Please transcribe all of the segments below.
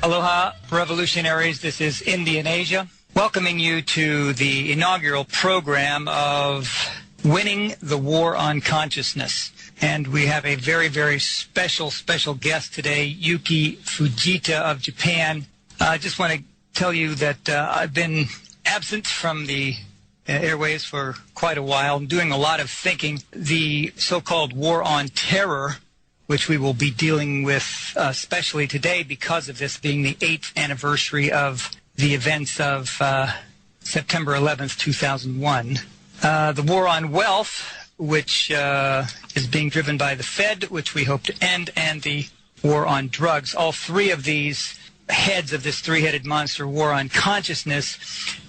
Aloha, revolutionaries. This is IndyInAsia, welcoming you to the inaugural program of Winning the War on Consciousness. And we have a very, very special guest today, Yukihisa Fujita of Japan. I just want to tell you that I've been absent from the airways for quite a while, doing a lot of thinking. The so-called war on terror, which we will be dealing with especially today because of this being the 8th anniversary of the events of September 11th, 2001. The war on wealth, which is being driven by the Fed, which we hope to end, and the war on drugs. All three of these heads of this three-headed monster war on consciousness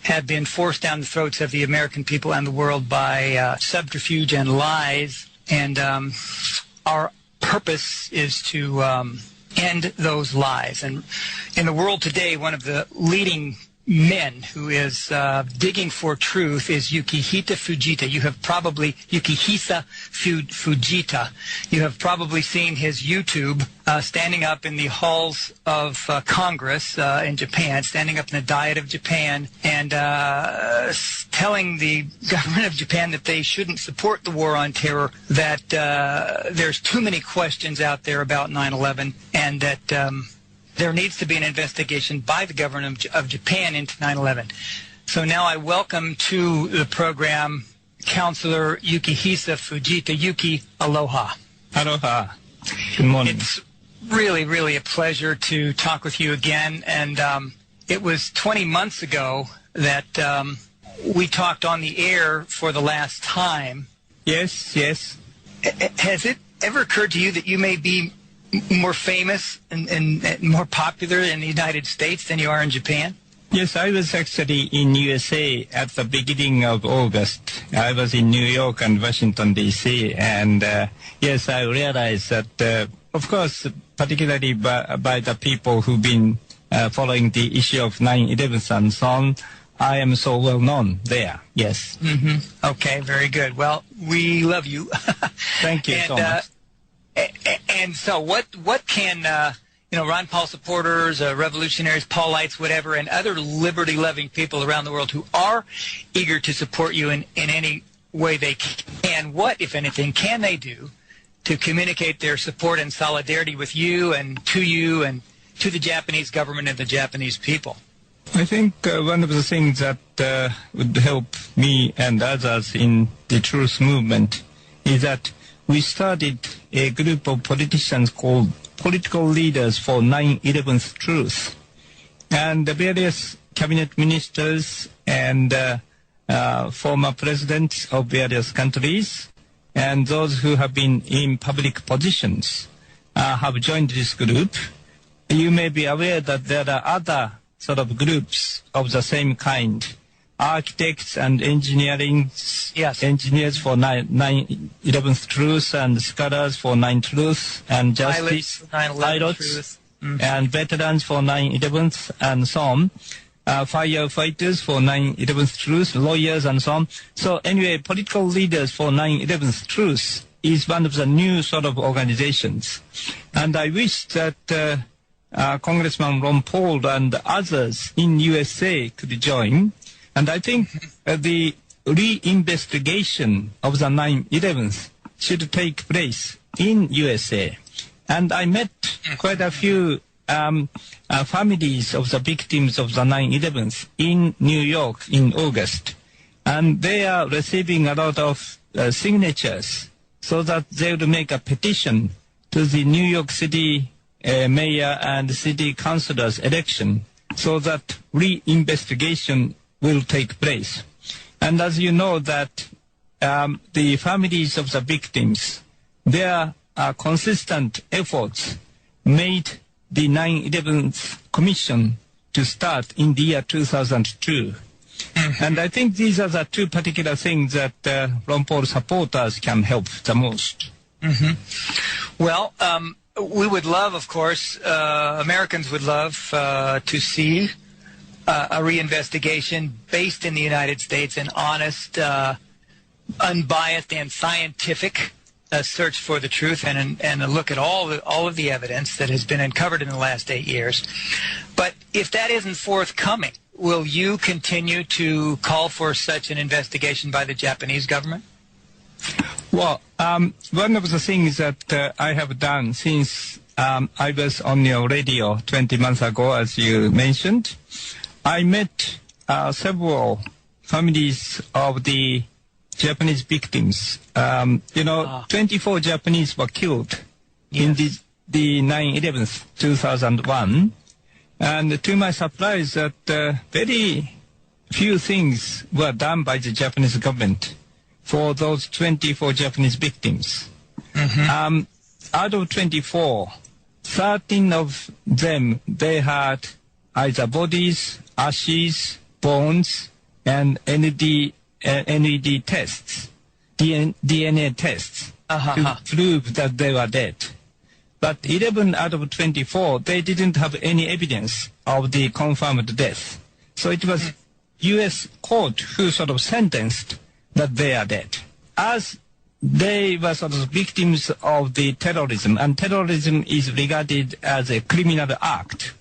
have been forced down the throats of the American people and the world by subterfuge and lies. And our purpose is to end those lies. And in the world today, one of the leading men who is digging for truth is Yukihisa Fujita. Yukihisa Fujita. You have probably seen his YouTube standing up in the halls of Congress in Japan, standing up in the Diet of Japan, and telling the government of Japan that they shouldn't support the war on terror, that there's too many questions out there about 9/11, and that there needs to be an investigation by the government of Japan into 9/11. So now I welcome to the program Counselor Yukihisa Fujita. Yuki, aloha. Aloha. Good morning. It's really, really a pleasure to talk with you again. And it was 20 months ago that we talked on the air for the last time. Yes. Has it ever occurred to you that you may be more famous and more popular in the United States than you are in Japan? Yes, I was actually in USA at the beginning of August. I was in New York and Washington, D.C., and yes, I realized that, of course, particularly by the people who've been following the issue of 9/11 and so on, I am so well known there, yes. Mm-hmm. Okay, very good. Well, we love you. Thank you so much. And so what can, Ron Paul supporters, revolutionaries, Paulites, whatever, and other liberty-loving people around the world who are eager to support you in any way they can, what, if anything, can they do to communicate their support and solidarity with you and to the Japanese government and the Japanese people? I think one of the things that would help me and others in the truth movement is that we started a group of politicians called Political Leaders for 9/11 Truth. And the various cabinet ministers and former presidents of various countries and those who have been in public positions have joined this group. You may be aware that there are other sort of groups of the same kind. Architects and engineers for 9/11 Truth, and scholars for 9 Truth, and justice, pilots, and veterans for 9/11 and so on, firefighters for 9/11 Truth, lawyers and so on. So anyway, political leaders for 9/11 Truth is one of the new sort of organizations. And I wish that Congressman Ron Paul and others in USA could join. And I think the reinvestigation of the 9/11 should take place in USA. And I met quite a few families of the victims of the 9/11 in New York in August. And they are receiving a lot of signatures so that they would make a petition to the New York City mayor and city councilors election so that reinvestigation will take place. And as you know that the families of the victims, their consistent efforts made the 9/11 Commission to start in the year 2002. Mm-hmm. And I think these are the two particular things that Ron Paul supporters can help the most. Mm-hmm. Well, we would love, of course, Americans would love to see a reinvestigation based in the United States, an honest, unbiased, and scientific search for the truth and a look at all of the evidence that has been uncovered in the last 8 years. But if that isn't forthcoming, will you continue to call for such an investigation by the Japanese government? Well, one of the things that I have done since I was on your radio 20 months ago, as you mentioned, I met several families of the Japanese victims. 24 Japanese were killed in the 9/11, 2001. And to my surprise, that very few things were done by the Japanese government for those 24 Japanese victims. Out of 24, 13 of them, they had either bodies, ashes, bones, and NED tests, DNA tests, to prove that they were dead. But 11 out of 24, they didn't have any evidence of the confirmed death. So it was U.S. court who sort of sentenced that they are dead, as they were sort of victims of the terrorism, and terrorism is regarded as a criminal act.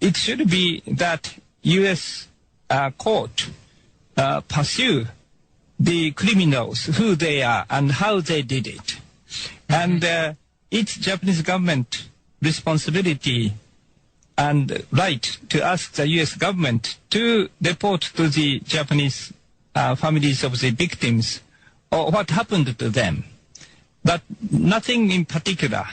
It should be that U.S. court pursue the criminals, who they are and how they did it. And it's Japanese government responsibility and right to ask the U.S. government to report to the Japanese families of the victims or what happened to them. But nothing in particular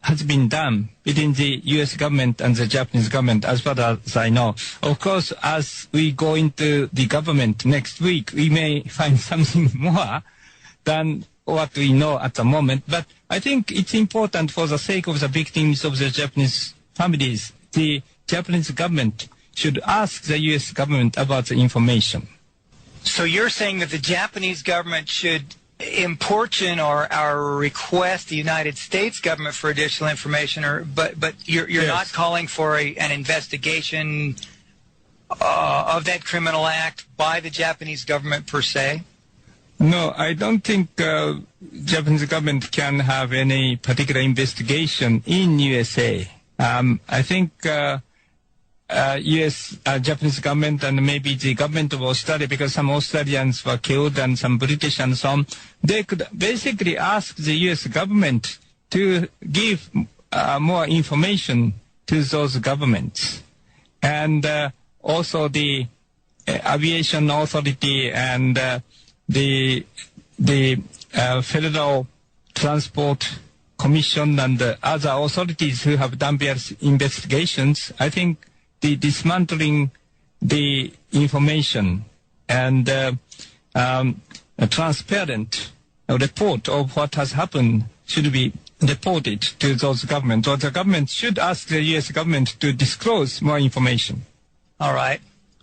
has been done between the U.S. government and the Japanese government, as far as I know. Of course, as we go into the government next week, we may find something more than what we know at the moment. But I think it's important, for the sake of the victims of the Japanese families, the Japanese government should ask the U.S. government about the information. So you're saying that the Japanese government should importune or request the United States government for additional information, but you're Yes. not calling for an investigation of that criminal act by the Japanese government per se? No, I don't think Japanese government can have any particular investigation in USA. I think Japanese government and maybe the government of Australia, because some Australians were killed and some British and so on, they could basically ask the U.S. government to give more information to those governments. And also the aviation authority and the Federal Transport Commission and other authorities who have done various investigations, I think the dismantling the information and a transparent report of what has happened should be reported to those governments, or the government should ask the U.S. government to disclose more information. All right.